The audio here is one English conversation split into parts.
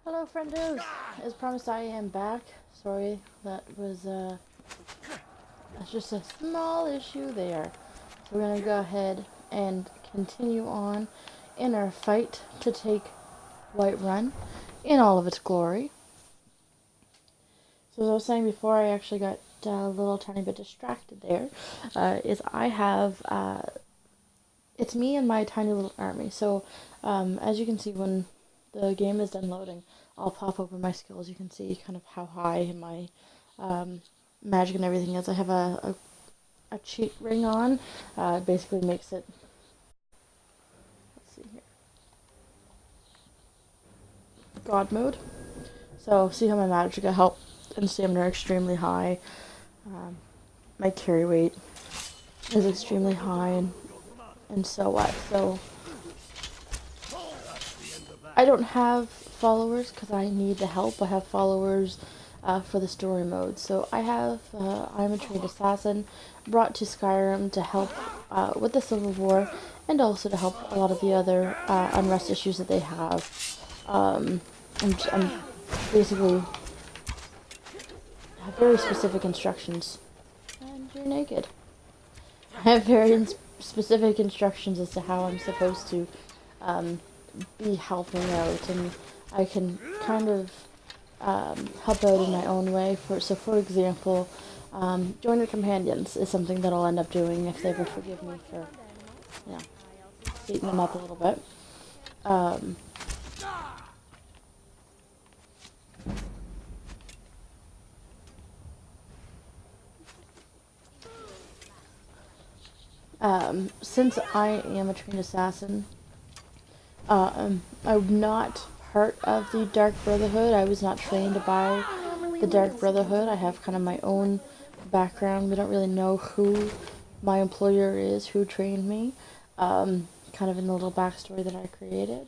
Hello, friendos. As promised, I am back. Sorry, that's just a small issue there. So we're gonna go ahead and continue on in our fight to take Whiterun in all of its glory. So as I was saying before, I actually got a little tiny bit distracted there. It's me and my tiny little army. So as you can see when the game is done loading, I'll pop open my skills. You can see kind of how high my magic and everything is. I have a cheat ring on. It basically makes it. Let's see here. God mode. So see how my magic, health, and stamina are extremely high. My carry weight is extremely high, and so what? So I don't have followers because I need the help. I have followers for the story mode. So I'm a trained assassin brought to Skyrim to help with the Civil War and also to help a lot of the other unrest issues that they have. I'm basically have very specific instructions. And you're naked. I have very specific instructions as to how I'm supposed to be helping out, and I can kind of help out in my own way. For example, join the companions is something that I'll end up doing if they ever forgive me for, beating them up a little bit. Since I am a trained assassin, I'm not part of the Dark Brotherhood. I was not trained by the Dark Brotherhood. I have kind of my own background. We don't really know who my employer is, who trained me, kind of in the little backstory that I created.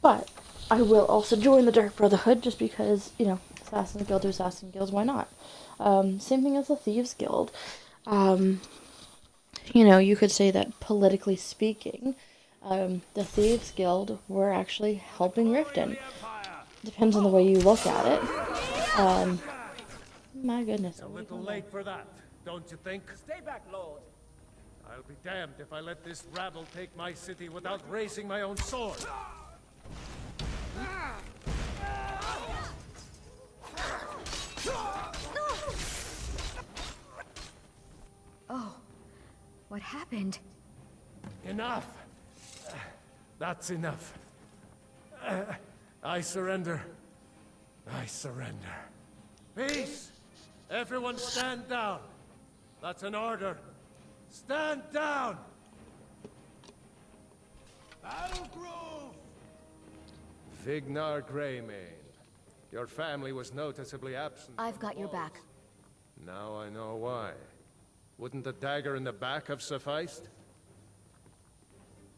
But I will also join the Dark Brotherhood just because, Assassin's Guild to Assassin Guilds, why not? Same thing as the Thieves Guild. You could say that politically speaking, the Thieves Guild were actually helping Riften. Depends on the way you look at it. My goodness. It's a little late for that, don't you think? Stay back, Lord. I'll be damned if I let this rabble take my city without raising my own sword. Oh, what happened? Enough! That's enough. I surrender. I surrender. Peace! Everyone stand down. That's an order. Stand down! Battle Grove! Vignar Greymane. Your family was noticeably absent. I've got your back. Now I know why. Wouldn't the dagger in the back have sufficed?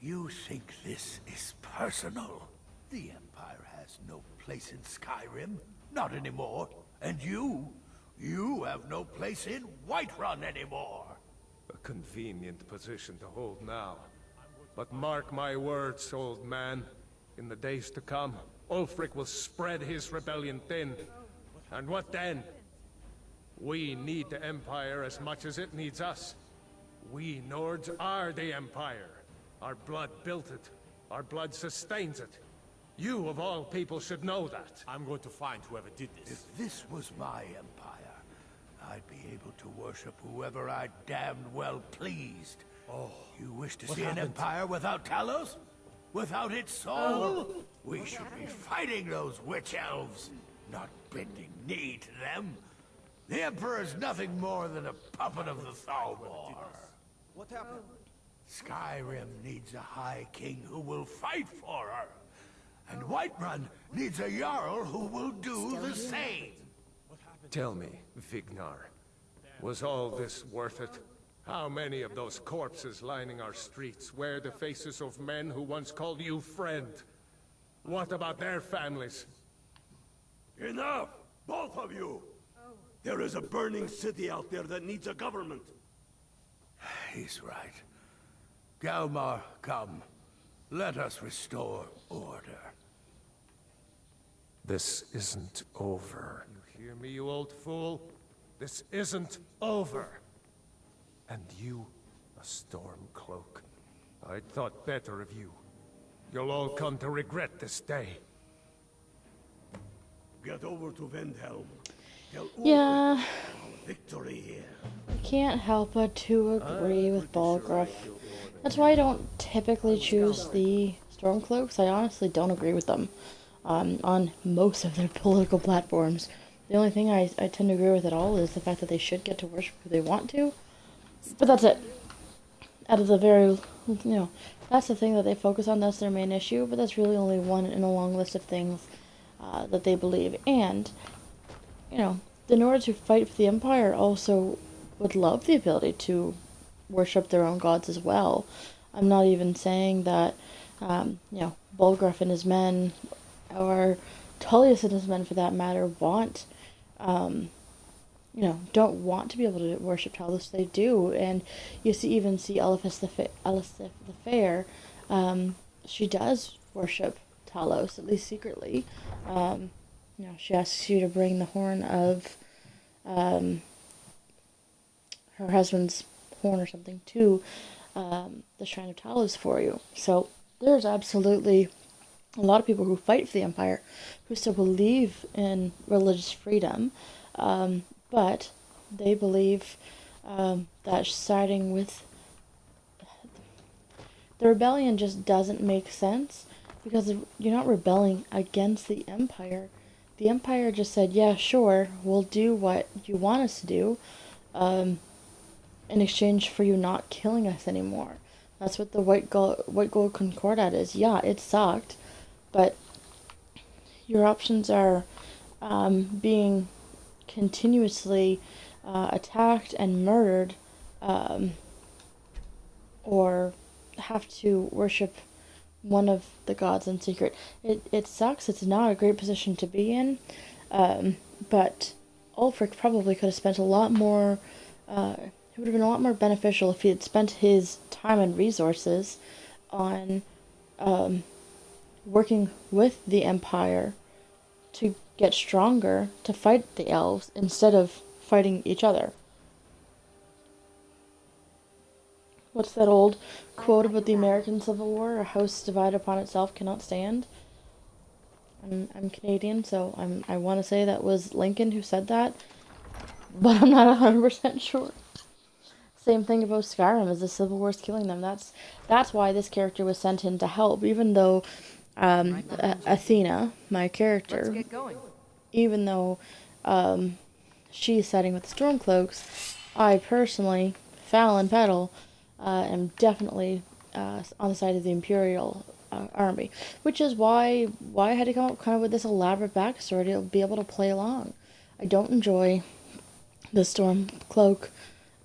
You think this is personal? The Empire has no place in Skyrim. Not anymore. And you have no place in Whiterun anymore. A convenient position to hold now. But mark my words, old man. In the days to come, Ulfric will spread his rebellion thin. And what then? We need the Empire as much as it needs us. We Nords are the Empire. Our blood built it. Our blood sustains it. You, of all people, should know that. I'm going to find whoever did this. If this was my empire, I'd be able to worship whoever I damned well pleased. Oh, You wish to what see an happened? empire without Talos? Without its soul? We should be fighting those witch elves, not bending knee to them. The Emperor is nothing more than a puppet of the Thalmor. What happened? Skyrim needs a High King who will fight for her. And Whiterun needs a Jarl who will do the same. Tell me, Vignar, was all this worth it? How many of those corpses lining our streets wear the faces of men who once called you friend? What about their families? Enough! Both of you! There is a burning city out there that needs a government. He's right. Galmar, come. Let us restore order. This isn't over. You hear me, you old fool? This isn't over. And you, a Stormcloak. I thought better of you. You'll all come to regret this day. Get over to Vendhelm. Tell Yeah, Ulfric victory here. I can't help but to agree with Balgruuf. That's why I don't typically choose the Stormcloaks. I honestly don't agree with them on most of their political platforms. The only thing I tend to agree with at all is the fact that they should get to worship who they want to. But that's it. Out of the very, that's the thing that they focus on. That's their main issue. But that's really only one in a long list of things that they believe. And, in order to fight for the Empire, also would love the ability to worship their own gods as well. I'm not even saying that, Balgruuf and his men, or Tullius and his men for that matter, don't want to be able to worship Talos. They do, and you even see Elisif the Fair. She does worship Talos, at least secretly. She asks you to bring the horn of her husband's horn or something to the Shrine of Talos for you. So there's absolutely a lot of people who fight for the Empire who still believe in religious freedom, but they believe that siding with the rebellion just doesn't make sense, because you're not rebelling against the Empire. The Empire just said, yeah, sure, we'll do what you want us to do in exchange for you not killing us anymore. That's what the White Gold Concordat is. Yeah, it sucked, but your options are being continuously attacked and murdered, or have to worship one of the gods in secret. It sucks. It's not a great position to be in, but Ulfric probably could have spent a lot more. It would have been a lot more beneficial if he had spent his time and resources on working with the Empire to get stronger to fight the elves instead of fighting each other. What's that old quote about the American Civil War? A house divided upon itself cannot stand. I'm Canadian, so I want to say that was Lincoln who said that, but I'm not 100% sure. Same thing about Skyrim, as the Civil War's killing them. That's why this character was sent in to help, even though Athena, my character, Let's get going. even though she's siding with the Stormcloaks, I personally, Fal and Petal, am definitely on the side of the Imperial army, which is why I had to come up kind of with this elaborate backstory to be able to play along. I don't enjoy the Stormcloak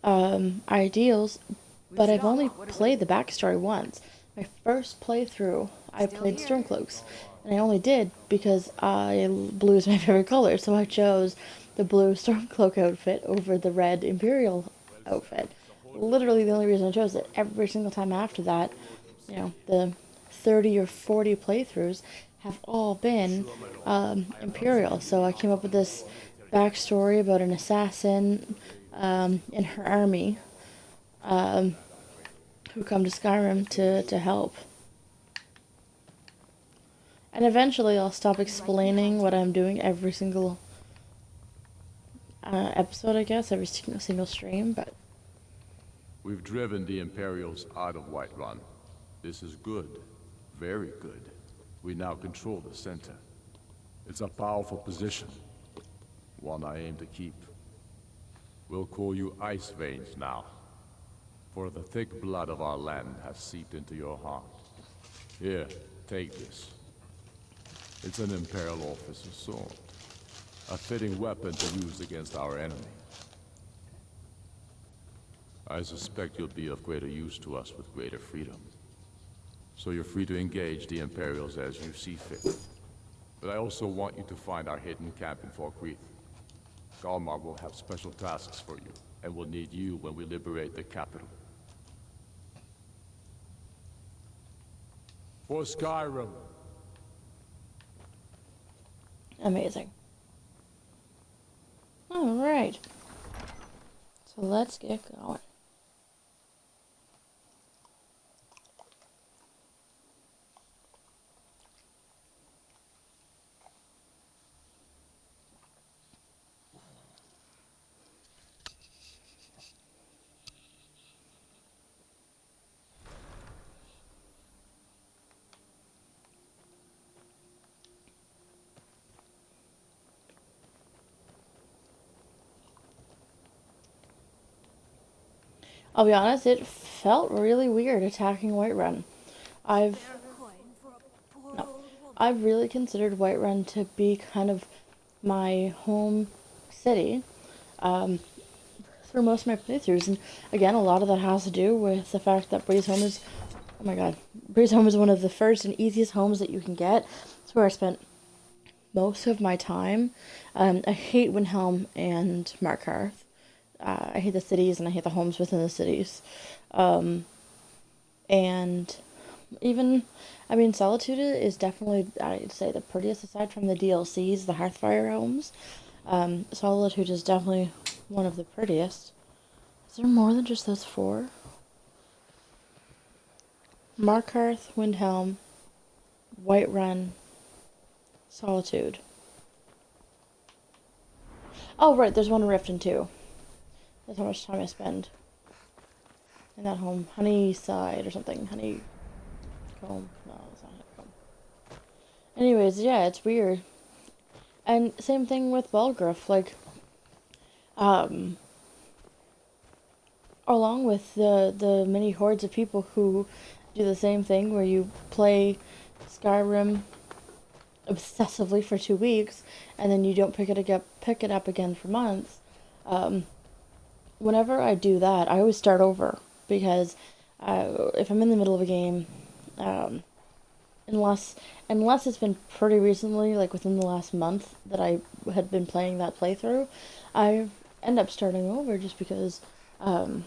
ideals, but I've only played the backstory once. My first playthrough, I played Stormcloaks, and I only did because blue is my favorite color, so I chose the blue Stormcloak outfit over the red Imperial outfit. Literally the only reason I chose it. Every single time after that, the 30 or 40 playthroughs have all been Imperial. So I came up with this backstory about an assassin in her army who come to Skyrim to help. And eventually I'll stop explaining what I'm doing every single episode, I guess, every single stream, but... We've driven the Imperials out of Whiterun. This is good. Very good. We now control the center. It's a powerful position. One I aim to keep. We'll call you Ice Veins now. For the thick blood of our land has seeped into your heart. Here, take this. It's an Imperial officer's sword. A fitting weapon to use against our enemy. I suspect you'll be of greater use to us with greater freedom. So you're free to engage the Imperials as you see fit. But I also want you to find our hidden camp in Falkreath. Galmar will have special tasks for you, and will need you when we liberate the capital. For Skyrim. Amazing. Alright. So let's get going. I'll be honest, it felt really weird attacking Whiterun. I've I've really considered Whiterun to be kind of my home city through most of my playthroughs, and again, a lot of that has to do with the fact that Breeze Home is, oh my god, Breeze Home is one of the first and easiest homes that you can get. It's where I spent most of my time. I hate Windhelm and Markarth. I hate the cities and I hate the homes within the cities. And even, I mean, Solitude is definitely, I'd say, the prettiest aside from the DLCs, the Hearthfire homes. Solitude is definitely one of the prettiest. Is there more than just those four? Markarth, Windhelm, Whiterun, Solitude. Oh, right, there's one in Riften too. That's how much time I spend in that home. Honeyside or something. Honeycomb. No, it's not Honeycomb. Anyways, yeah, it's weird. And same thing with Balgruuf. Like, along with the many hordes of people who do the same thing, where you play Skyrim obsessively for 2 weeks, and then you don't pick it up again for months. Whenever I do that, I always start over, because if I'm in the middle of a game, unless it's been pretty recently, like within the last month that I had been playing that playthrough, I end up starting over just because I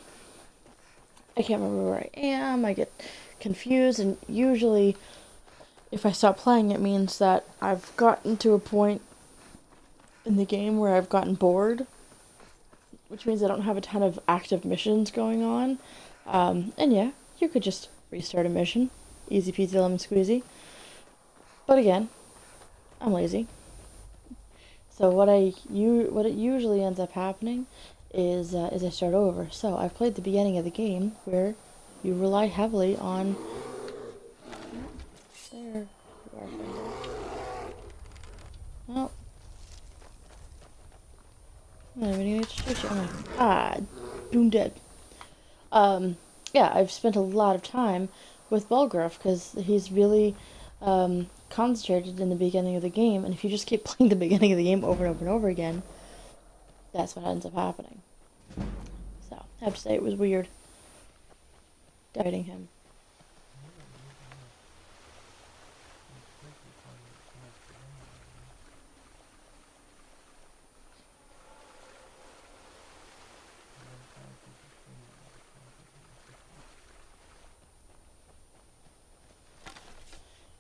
can't remember where I am. I get confused, and usually if I stop playing, it means that I've gotten to a point in the game where I've gotten bored, which means I don't have a ton of active missions going on. And yeah, you could just restart a mission. Easy peasy lemon squeezy. But again, I'm lazy. So what it usually ends up happening is I start over. So I've played the beginning of the game where you rely heavily on... There you are, friend. Oh. I don't even need to shoot you. Boom dead. Yeah, I've spent a lot of time with Balgruuf because he's really concentrated in the beginning of the game, and if you just keep playing the beginning of the game over and over and over again, that's what ends up happening. So, I have to say it was weird fighting him.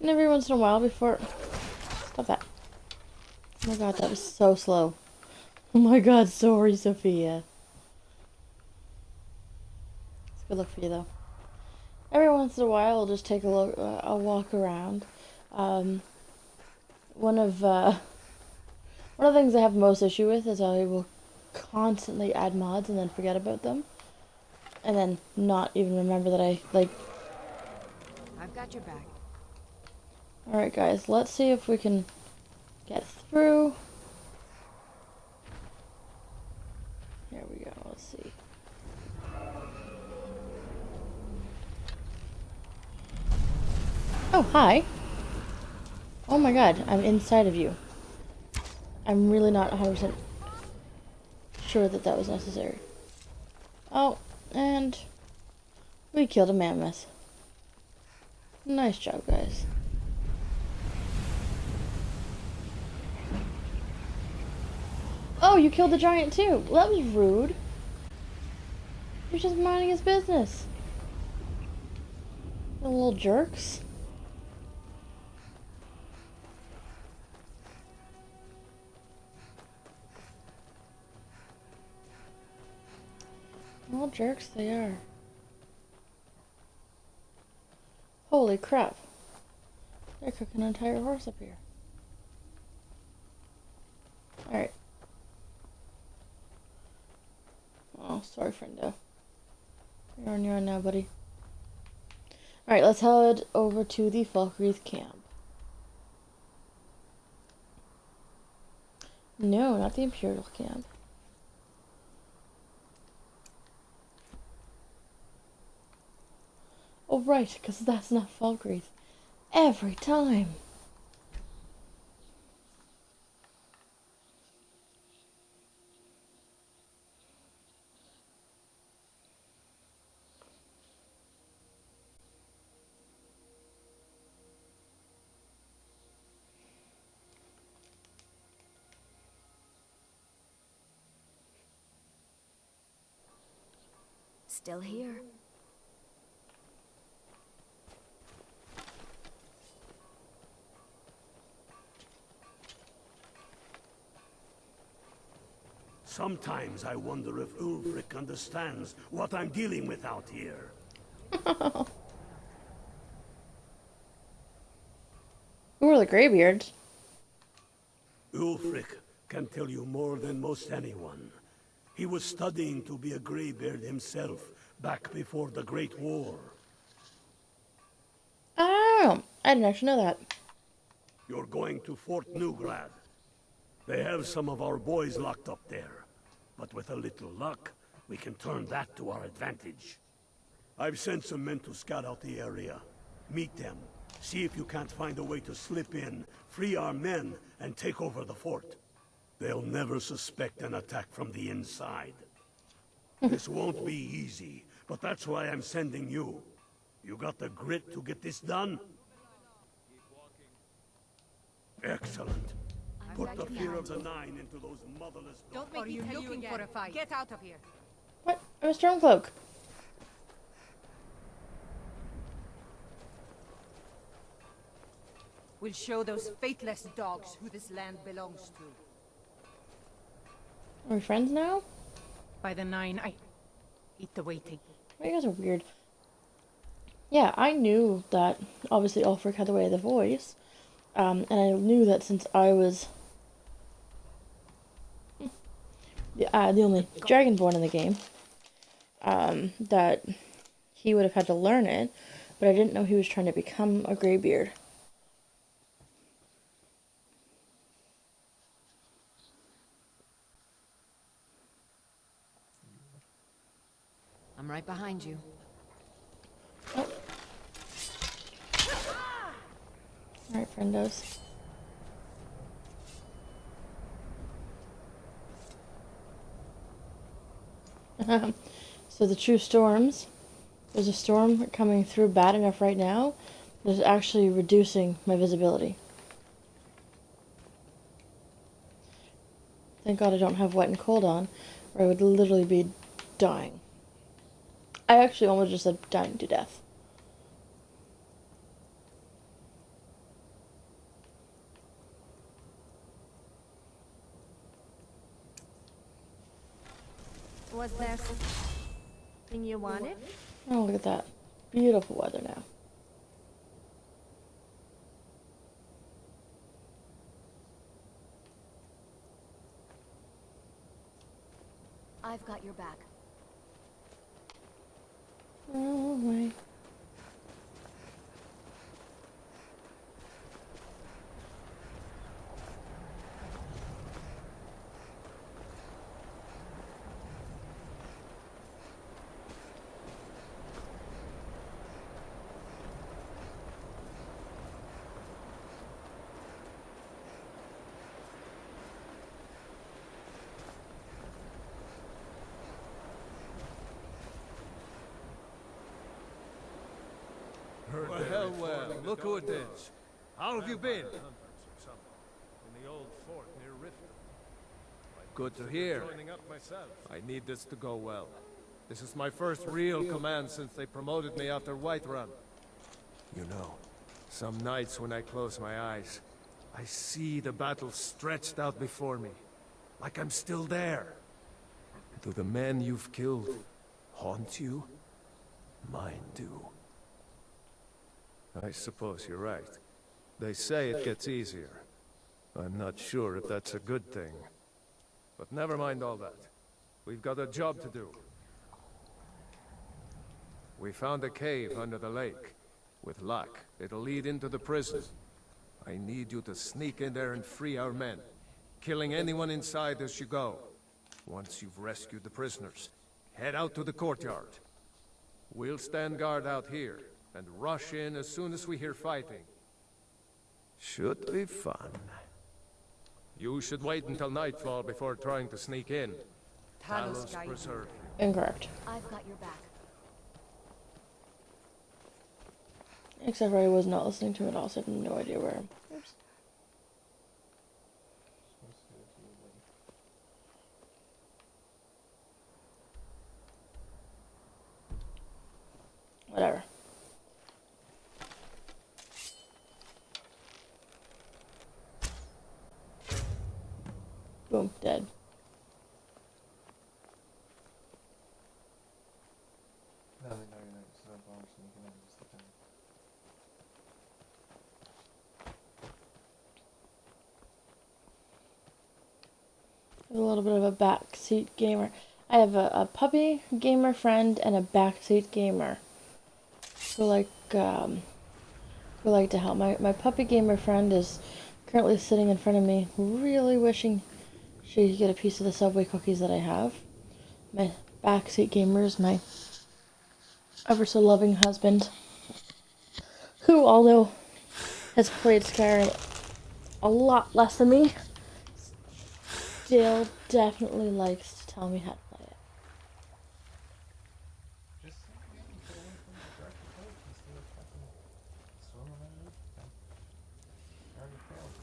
And every once in a while before... Stop that. Oh my god, that was so slow. Oh my god, sorry, Sophia. It's good luck for you, though. Every once in a while, I'll just take a walk around. One of the things I have the most issue with is I will constantly add mods and then forget about them. And then not even remember that I've got your back. Alright guys, let's see if we can get through. Here we go, let's see. Oh, hi. Oh my god, I'm inside of you. I'm really not 100% sure that that was necessary. Oh, and we killed a mammoth. Nice job, guys. Oh, you killed the giant too. Well, that was rude. You're just minding his business. The little jerks. Well, jerks they are. Holy crap. They're cooking an entire horse up here. Alright. Oh, sorry, friendo. You're on your own now, buddy. Alright, let's head over to the Falkreath camp. No, not the Imperial camp. Oh, right, because that's not Falkreath. Every time. Still here. Sometimes I wonder if Ulfric understands what I'm dealing with out here. Who are the Greybeards? Ulfric can tell you more than most anyone. He was studying to be a Greybeard himself back before the Great War. Oh, I didn't actually know that. You're going to Fort Newgrad. They have some of our boys locked up there. But with a little luck, we can turn that to our advantage. I've sent some men to scout out the area. Meet them. See if you can't find a way to slip in, free our men, and take over the fort. They'll never suspect an attack from the inside. This won't be easy, but that's why I'm sending you. You got the grit to get this done? Excellent. Put the fear of the Nine into those motherless dogs. Don't make me tell you again. For a fight. Get out of here. What? I'm a Stormcloak. We'll show those faithless dogs who this land belongs to. Are we friends now? By the Nine, I eat the waiting. You guys are weird. Yeah, I knew that obviously Ulfric had the way of the voice. And I knew that since I was the only Dragonborn in the game, that he would have had to learn it, but I didn't know he was trying to become a Greybeard. I'm right behind you. Oh. Alright, friendos. So the true storms. There's a storm coming through bad enough right now. There's actually reducing my visibility. Thank God I don't have wet and cold on, or I would literally be dying. I actually almost just said dying to death. Was there something you wanted? Oh, look at that. Beautiful weather now. I've got your back. Oh, my. Well, look who it is. How have you been? In the old fort near Riften. Good to hear. I need this to go well. This is my first real command since they promoted me after Whiterun. You know, some nights when I close my eyes, I see the battle stretched out before me, like I'm still there. To the men you've killed, haunt you? Mine do. I suppose you're right. They say it gets easier. I'm not sure if that's a good thing. But never mind all that. We've got a job to do. We found a cave under the lake. With luck, it'll lead into the prison. I need you to sneak in there and free our men, killing anyone inside as you go. Once you've rescued the prisoners, head out to the courtyard. We'll stand guard out here, and rush in as soon as we hear fighting. Should be fun. You should wait until nightfall before trying to sneak in. Talos preserve you. Incorrect. I've got your back. Except for I was not listening to it all, so I have no idea where. Oops. Whatever. Boom, dead. Now they know you're not so far, so you can just look at it. A little bit of a backseat gamer. I have a puppy gamer friend and a backseat gamer who like to help. My puppy gamer friend is currently sitting in front of me, really wishing she could get a piece of the Subway cookies that I have. My backseat gamer is my ever so loving husband, who, although has played Skyrim a lot less than me, still definitely likes to tell me how to play it. Just see if you can get away from the dark code instead of fucking swimming underneath them.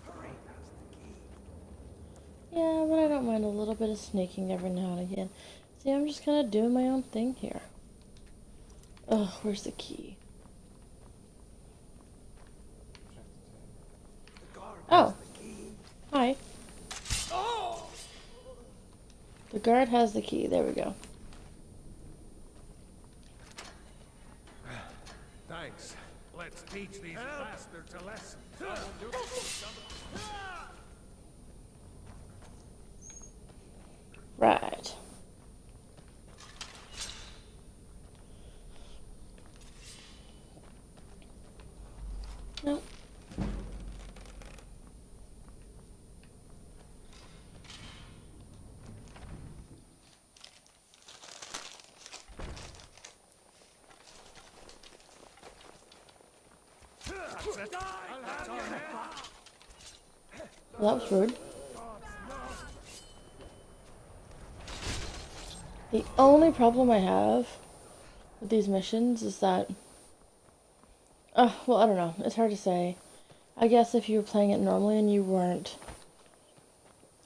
Already failed. Yeah, but I don't mind a little bit of sneaking every now and again. See, I'm just kind of doing my own thing here. Ugh, where's the key? Oh. Hi. The guard has the key. There we go. Thanks. Let's teach these bastards a lesson. Right. Nope. Well, that was rude. The only problem I have with these missions is that, well, I don't know. It's hard to say. I guess if you were playing it normally and you weren't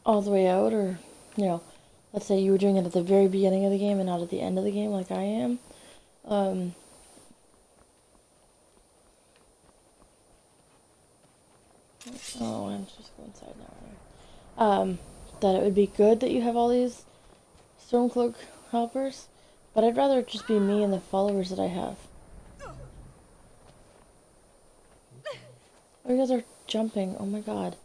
all the way out, or, you know, let's say you were doing it at the very beginning of the game and not at the end of the game like I am, oh, I'm just going inside now. That it would be good that you have all these Stormcloak helpers, but I'd rather it just be me and the followers that I have. Oh, you guys are jumping. Oh my god.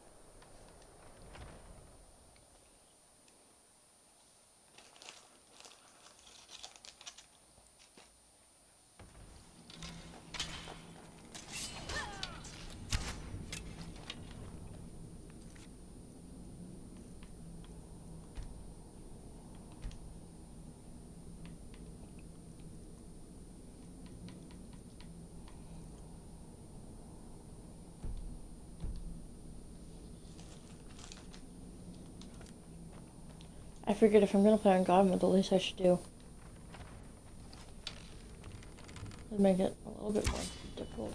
I figured if I'm gonna play on God, the least I should do is make it a little bit more difficult.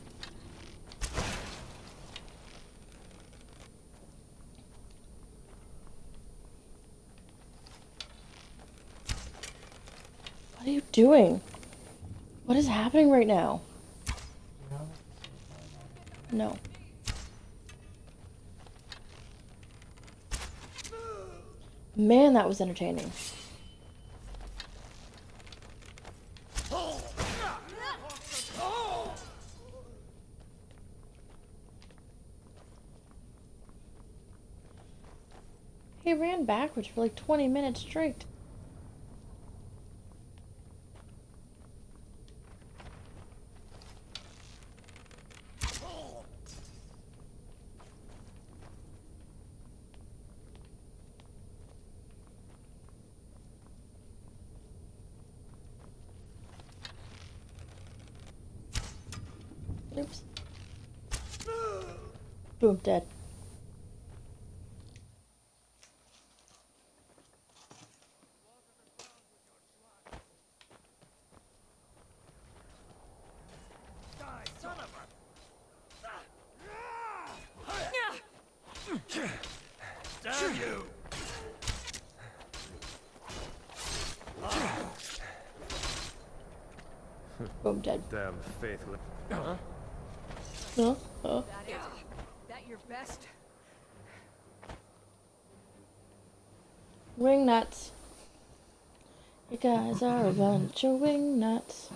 What are you doing? What is happening right now? No. Man, that was entertaining. He ran backwards for like 20 minutes straight. Oops. Boom, dead. Damn you! Boom, dead. Damn faithless. Huh? Oh. That it? That your best? Wing nuts. You guys are a bunch of wing nuts.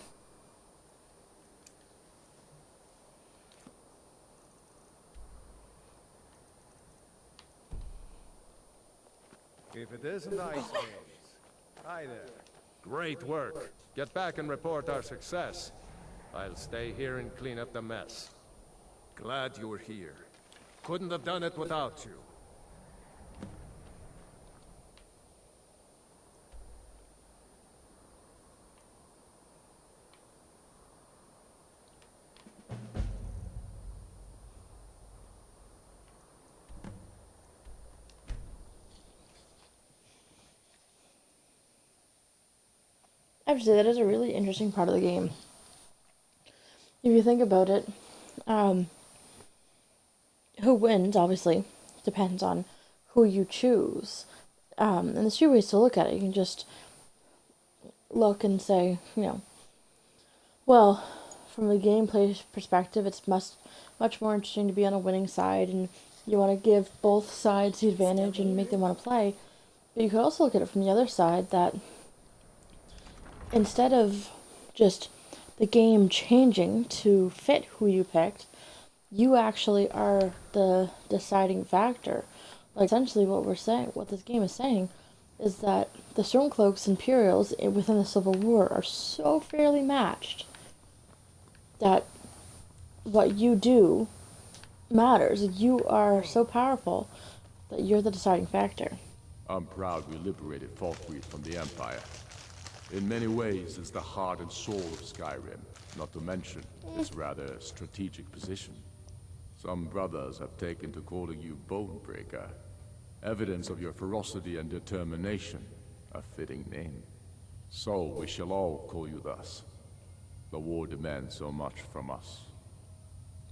If it isn't ice games. Hi there. Great work. Get back and report our success. I'll stay here and clean up the mess. Glad you were here. Couldn't have done it without you. I have to say, that is a really interesting part of the game. If you think about it, who wins, obviously, depends on who you choose. And there's two ways to look at it. You can just look and say, you know, well, from the gameplay perspective, it's much more interesting to be on a winning side, and you want to give both sides the advantage and make them want to play. But you could also look at it from the other side, that instead of just the game changing to fit who you picked, you actually are the deciding factor. Like, essentially what this game is saying is that the Stormcloaks and Imperials within the Civil War are so fairly matched that what you do matters. You are so powerful that you're the deciding factor. I'm proud we liberated Falkreath from the Empire. In many ways, it's the heart and soul of Skyrim, not to mention its rather strategic position. Some brothers have taken to calling you Bonebreaker, evidence of your ferocity and determination, a fitting name. So we shall all call you thus. The war demands so much from us,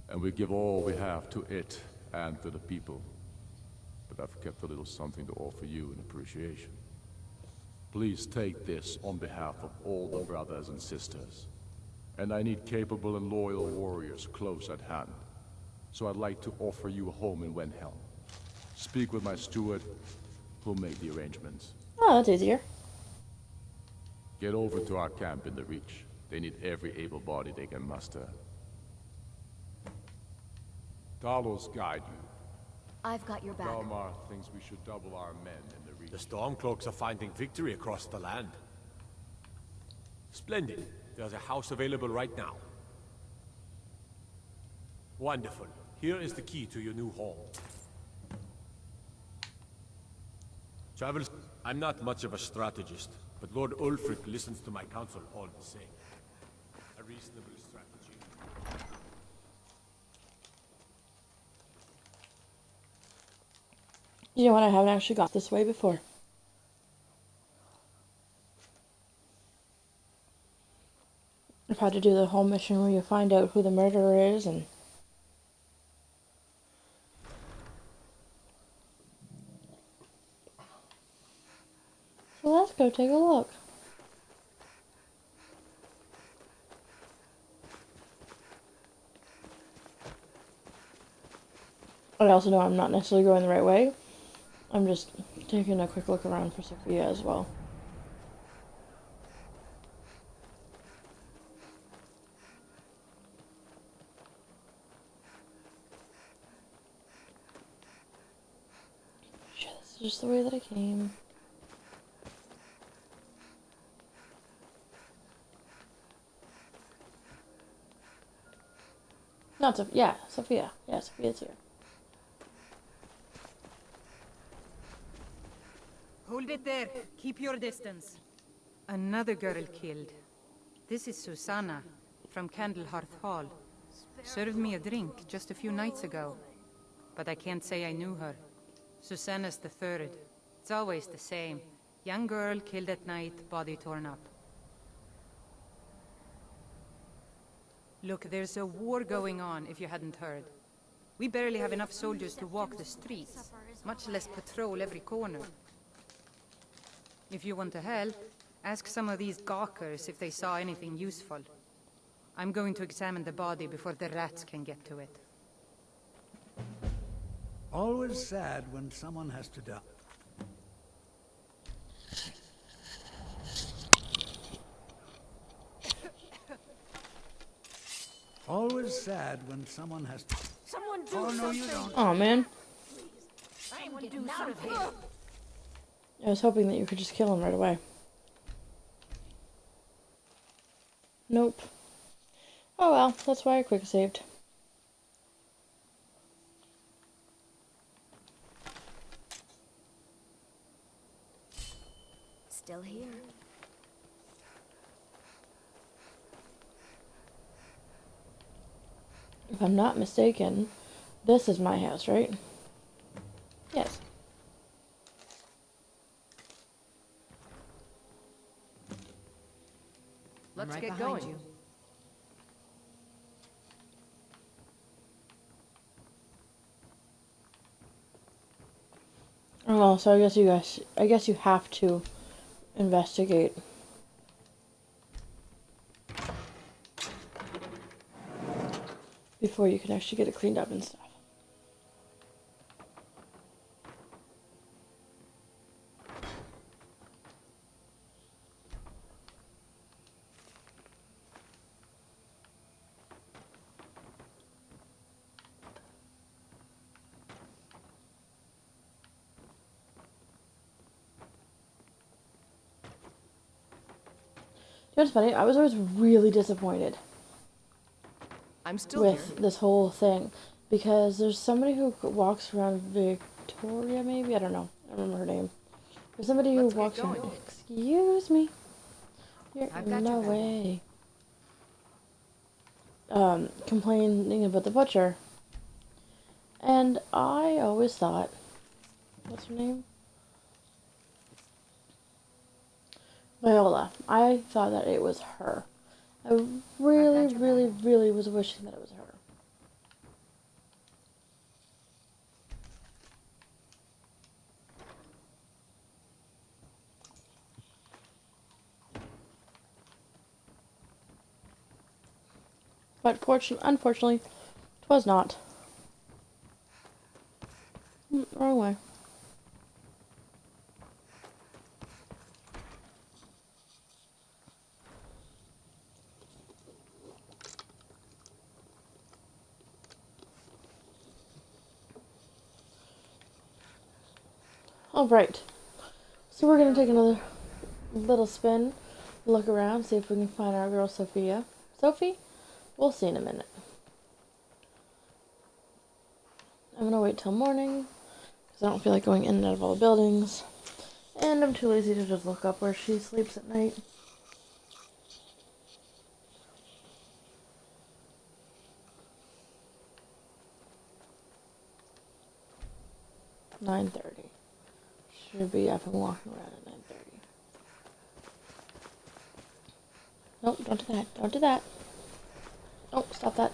and we give all we have to it and to the people. But I've kept a little something to offer you in appreciation. Please take this on behalf of all the brothers and sisters. And I need capable and loyal warriors close at hand. So I'd like to offer you a home in Wenhelm. Speak with my steward, who'll make the arrangements. Oh, that's easier. Get over to our camp in the Reach. They need every able body they can muster. Talos guide you. I've got your back. Dalmar thinks we should double our men in the Reach. The Stormcloaks are finding victory across the land. Splendid. There's a house available right now. Wonderful. Here is the key to your new home. Travelers, I'm not much of a strategist, but Lord Ulfric listens to my counsel all the same. A reasonable strategy. You know what, I haven't actually got this way before. I've had to do the whole mission where you find out who the murderer is, and so let's go take a look. I also know I'm not necessarily going the right way. I'm just taking a quick look around for Sophia as well. Shit, this is just the way that I came. Not Sophia. Yeah, Sophia. Yeah, Sophia's here. Hold it there. Keep your distance. Another girl killed. This is Susanna, from Candlehearth Hall. Served me a drink just a few nights ago. But I can't say I knew her. Susanna's the third. It's always the same. Young girl killed at night, body torn up. Look, there's a war going on, if you hadn't heard. We barely have enough soldiers to walk the streets, much less patrol every corner. If you want to help, ask some of these gawkers if they saw anything useful. I'm going to examine the body before the rats can get to it. Always sad when someone has to die. Always sad when someone has to... Someone do Oh, no, something! you don't. Oh man. Someone do something! I was hoping that you could just kill him right away. Nope. Oh well, that's why I quick saved. Still here. If I'm not mistaken, this is my house, right? Yes. Let's right get behind going. you. Oh well, so I guess you have to investigate. Before you can actually get it cleaned up and stuff. You know what's funny? I was always really disappointed I'm still with here. this whole thing because there's somebody who walks around Victoria, maybe? I don't know. I don't remember her name. There's somebody who Let's get walks around. going. Excuse me. You're I've in got my your back. way. Complaining about the butcher. And I always thought, what's her name? Viola. I thought that it was her. I really, your really, really was wishing that it was her. But unfortunately, it was not. Wrong way. Alright. So we're gonna take another little spin, look around, see if we can find our girl Sophia. Sophie? We'll see in a minute. I'm gonna wait till morning, because I don't feel like going in and out of all the buildings. And I'm too lazy to just look up where she sleeps at night. $9:30. Should be up and walking around at 9:30. Nope, don't do that. Don't do that. Oh, stop that.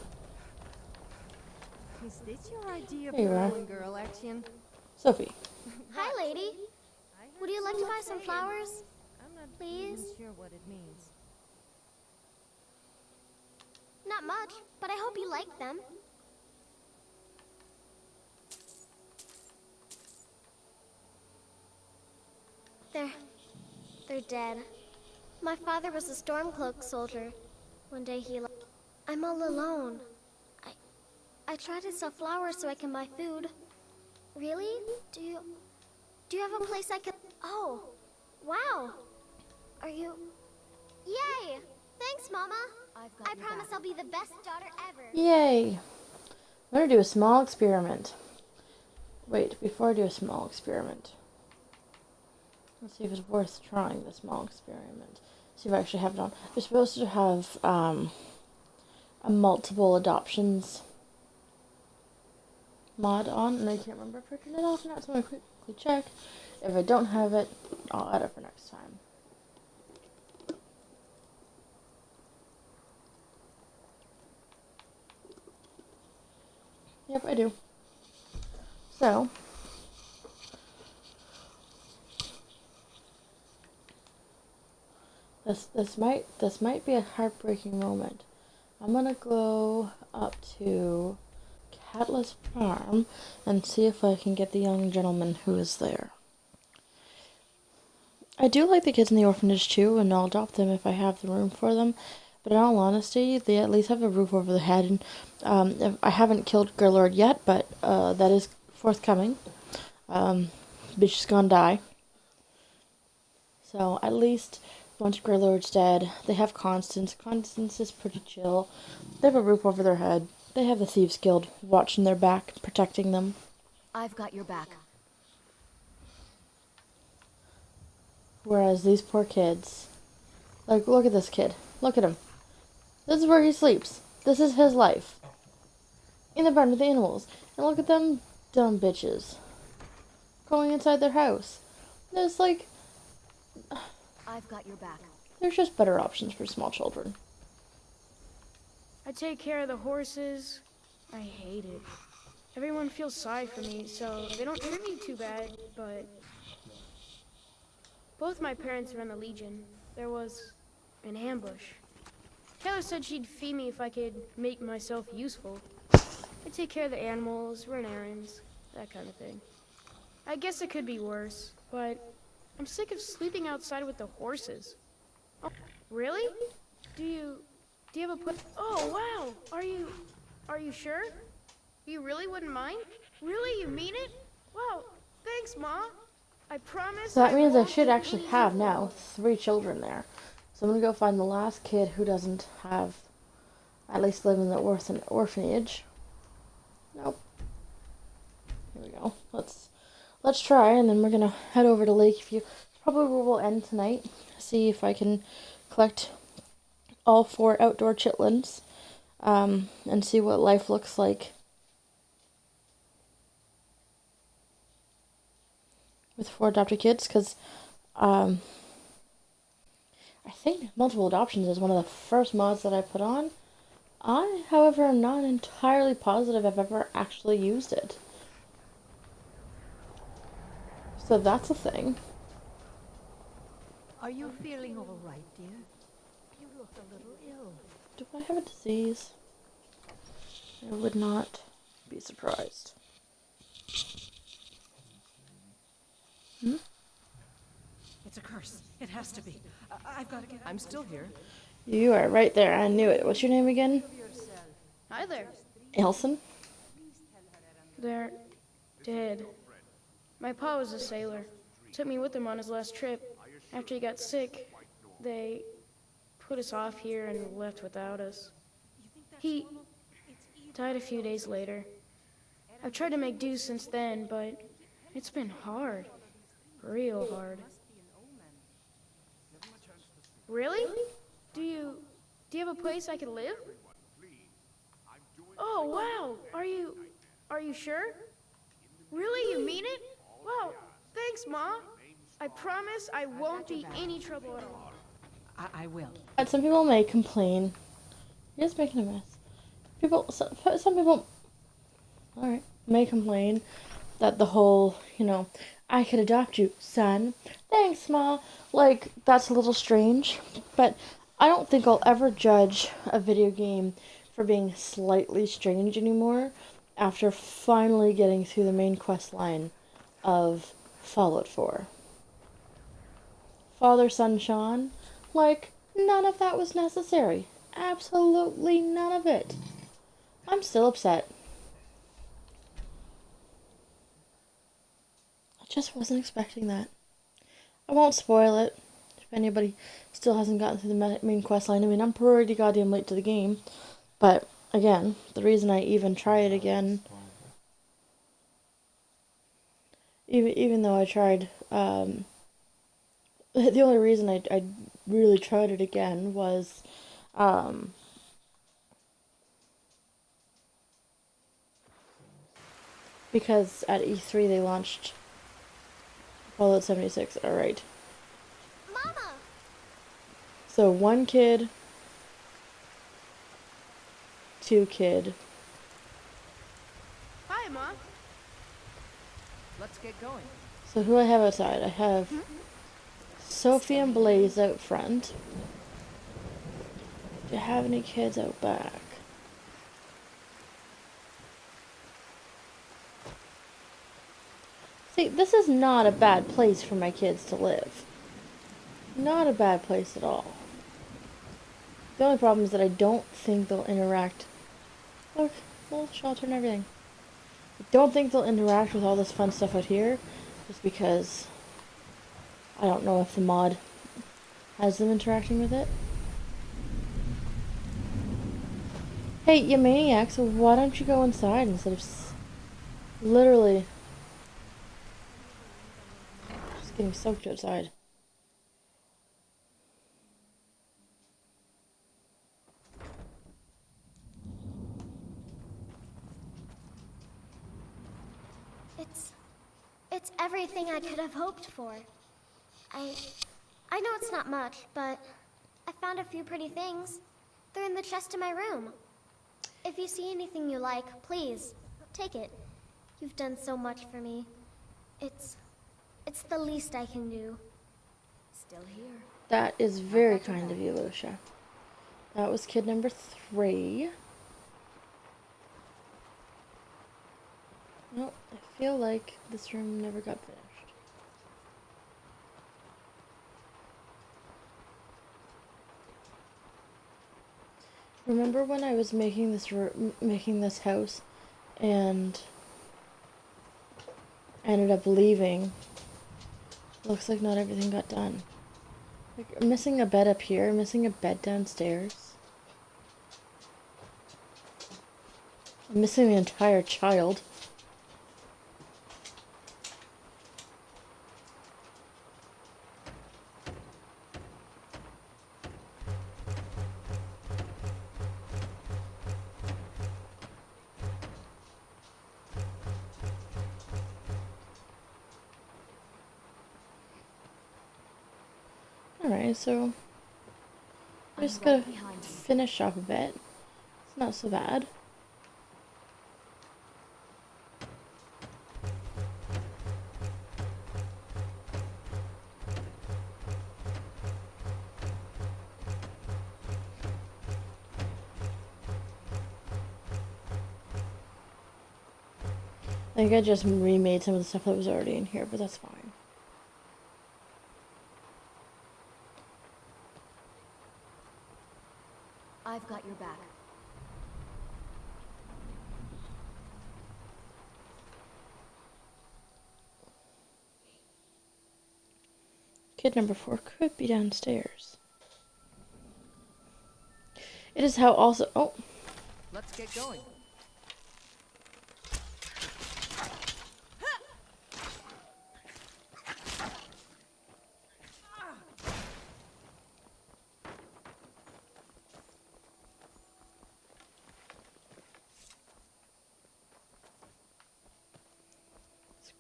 Is this your idea of There you girl are. and girl action? Sophie. Hi, lady. Would you like to buy some flowers? I'm not Please? even sure what it means. Not much, but I hope you like them. They're dead. My father was a Stormcloak soldier. One day he left. I'm all alone. I try to sell flowers so I can buy food. Really? Do Do you have a place I could... Oh, wow. Are you... Yay! Thanks, Mama. I promise I'll be the best daughter ever. Yay! I'm gonna do a small experiment. Wait, before I do a small experiment, let's see if it's worth trying the small experiment. See if I actually have it on. You're supposed to have a multiple adoptions mod on, and I can't remember if I turned it off or not, so I'm gonna quickly check. If I don't have it, I'll add it for next time. Yep, I do. So, this might be a heartbreaking moment. I'm gonna go up to Catless Farm and see if I can get the young gentleman who is there. I do like the kids in the orphanage too, and I'll adopt them if I have the room for them. But in all honesty, they at least have a roof over their head. And I haven't killed Gerlord yet, but that is forthcoming. Bitch is gonna die. So at least once Gerlord's dead, they have Constance. Constance is pretty chill. They have a roof over their head. They have the Thieves Guild watching their back, protecting them. I've got your back. Whereas these poor kids, like, look at this kid. Look at him. This is where he sleeps. This is his life. In the barn with the animals. And look at them dumb bitches going inside their house. There's like, I've got your back. there's just better options for small children. I take care of the horses. I hate it. Everyone feels sorry for me, so they don't treat me too bad, but... Both my parents were in the Legion. There was an ambush. Taylor said she'd feed me if I could make myself useful. I take care of the animals, run errands, that kind of thing. I guess it could be worse, but I'm sick of sleeping outside with the horses. Oh, really? Do you have a put? Oh, wow! Are you sure? You really wouldn't mind? Really? You mean it? Wow, thanks, Ma. I promise. So that means I should actually have now 3 children there. So I'm gonna go find the last kid who doesn't have, at least live in the orphanage. Nope. Here we go. Let's try, and then we're gonna head over to Lakeview. Probably where we'll end tonight. See if I can collect all 4 outdoor chitlins, and see what life looks like with 4 adopted kids, because I think multiple adoptions is one of the first mods that I put on. I, however, am not entirely positive I've ever actually used it. So that's a thing. Are you feeling all right, dear? You look a little ill. Do I have a disease? I would not be surprised. Hmm? It's a curse. It has to be. I've got to get... I'm still here. You are right there. I knew it. What's your name again? Hi there. Elson? They're dead. My pa was a sailor. Took me with him on his last trip. After he got sick, they put us off here and left without us. He died a few days later. I've tried to make do since then, but it's been hard. Real hard. Really? Do you have a place I could live? Oh, wow. Are you sure? Really? You mean it? Wow. Thanks, Ma. I promise I won't be any trouble at all. I will. And some people may complain. You're just making a mess. Some people, alright, may complain that the whole, I could adopt you, son. Thanks, Ma. Like, that's a little strange. But I don't think I'll ever judge a video game for being slightly strange anymore after finally getting through the main quest line of Fallout 4. Father, Son, Sean, like, none of that was necessary. Absolutely none of it. I'm still upset. Just wasn't expecting that. I won't spoil it if anybody still hasn't gotten through the main quest line. I mean, I'm pretty goddamn late to the game. But, again, the reason I even try it again, even though I tried, the only reason I really tried it again was, because at E3 they launched Fallout 76, alright. Mama! So 1 kid, 2 kid. Hi, Mom. Let's get going. So who I have outside? I have Sophie and Blaze out front. Do you have any kids out back? See, this is not a bad place for my kids to live. Not a bad place at all. The only problem is that I don't think they'll interact. Look, little shelter and everything. I don't think they'll interact with all this fun stuff out here, just because I don't know if the mod has them interacting with it. Hey, you maniacs, why don't you go inside instead of literally just getting soaked outside? It's everything I could have hoped for. I know it's not much, but I found a few pretty things. They're in the chest in my room. If you see anything you like, please, take it. You've done so much for me. It's the least I can do. Still here. That is very kind of you, Lucia. That was kid number 3. No, I feel like this room never got finished. Remember when I was making this house and ended up leaving? Looks like not everything got done. Like, I'm missing a bed up here, I'm missing a bed downstairs. I'm missing the entire child. Alright, so I just gotta finish up a bit. It's not so bad. I think I just remade some of the stuff that was already in here, but that's fine. I've got your back. Kid number 4 could be downstairs. It is how also... Oh! Let's get going.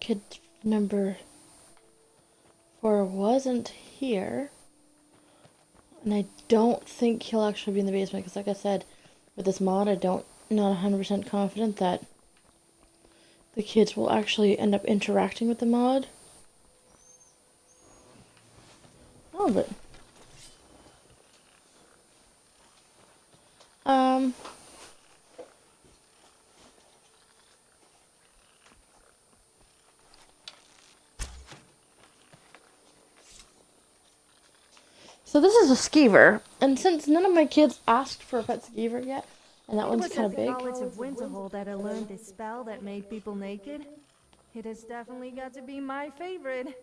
Kid number 4 wasn't here. And I don't think he'll actually be in the basement, because like I said, with this mod, not 100% confident that the kids will actually end up interacting with the mod. Oh, but... So this is a skeever, and since none of my kids asked for a pet skeever yet, and that one's kind of big. Knowledge of Winterhold that I learned a spell that made people naked? It has definitely got to be my favorite.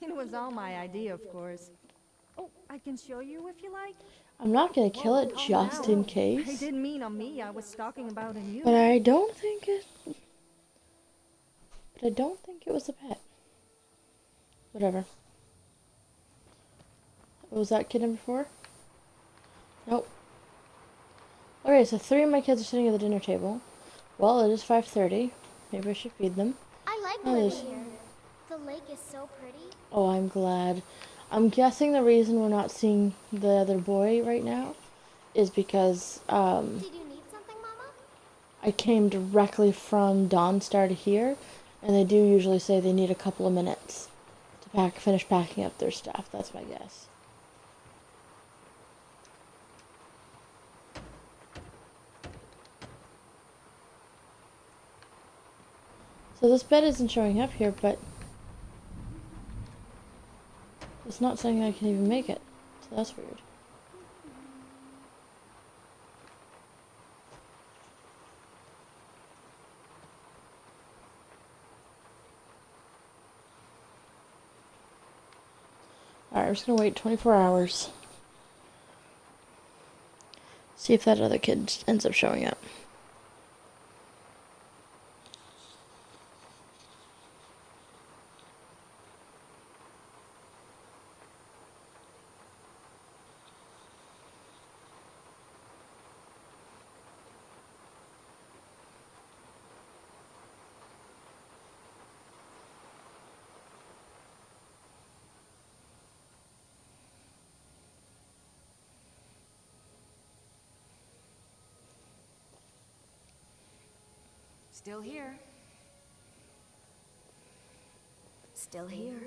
It was all my idea, of course. Oh, I can show you if you like. I'm not gonna kill it Calm just down. in I case. didn't mean on me. I was talking about on you. But I don't think it... But I don't think it was a pet. Whatever. Was that kid number 4? Nope. Okay, so 3 of my kids are sitting at the dinner table. Well, it is 5:30. Maybe I should feed them. I like Oh, living there's... here. The lake is so pretty. Oh, I'm glad. I'm guessing the reason we're not seeing the other boy right now is because, Did you need something, Mama? I came directly from Dawnstar to here, and they do usually say they need a couple of minutes to finish packing up their stuff. That's my guess. So this bed isn't showing up here, but it's not saying I can even make it. So that's weird. Alright, I'm just gonna wait 24 hours. See if that other kid ends up showing up. Still here. Still here.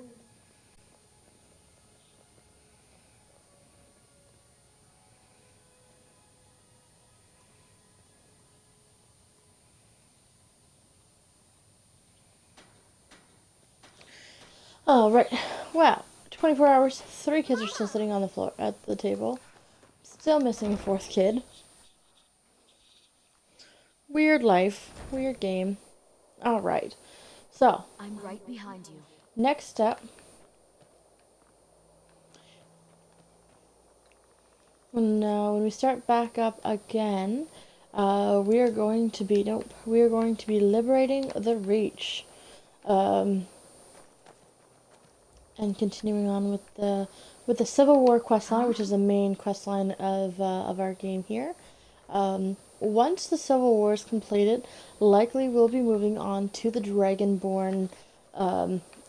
Alright. Wow. 24 hours. 3 kids are still sitting on the floor at the table. Still missing a 4th kid. Weird life. Weird game. Alright. So, I'm right behind you. next step. When we start back up again, we are going to be liberating the Reach. And continuing on with the Civil War questline, which is the main questline of our game here. Once the Civil War is completed, likely we'll be moving on to the Dragonborn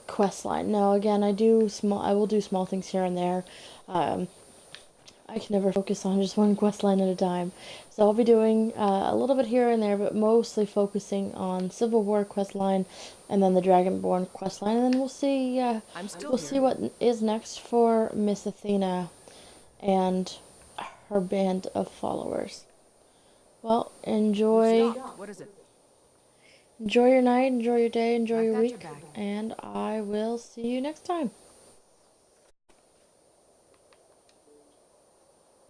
questline. Now, again, I will do small things here and there. I can never focus on just one questline at a time. So I'll be doing a little bit here and there, but mostly focusing on Civil War questline and then the Dragonborn questline, and then we'll see see what is next for Miss Athena and her band of followers. Well, enjoy What is it? your night, enjoy your day, enjoy I've your got your week, back. and I will see you next time.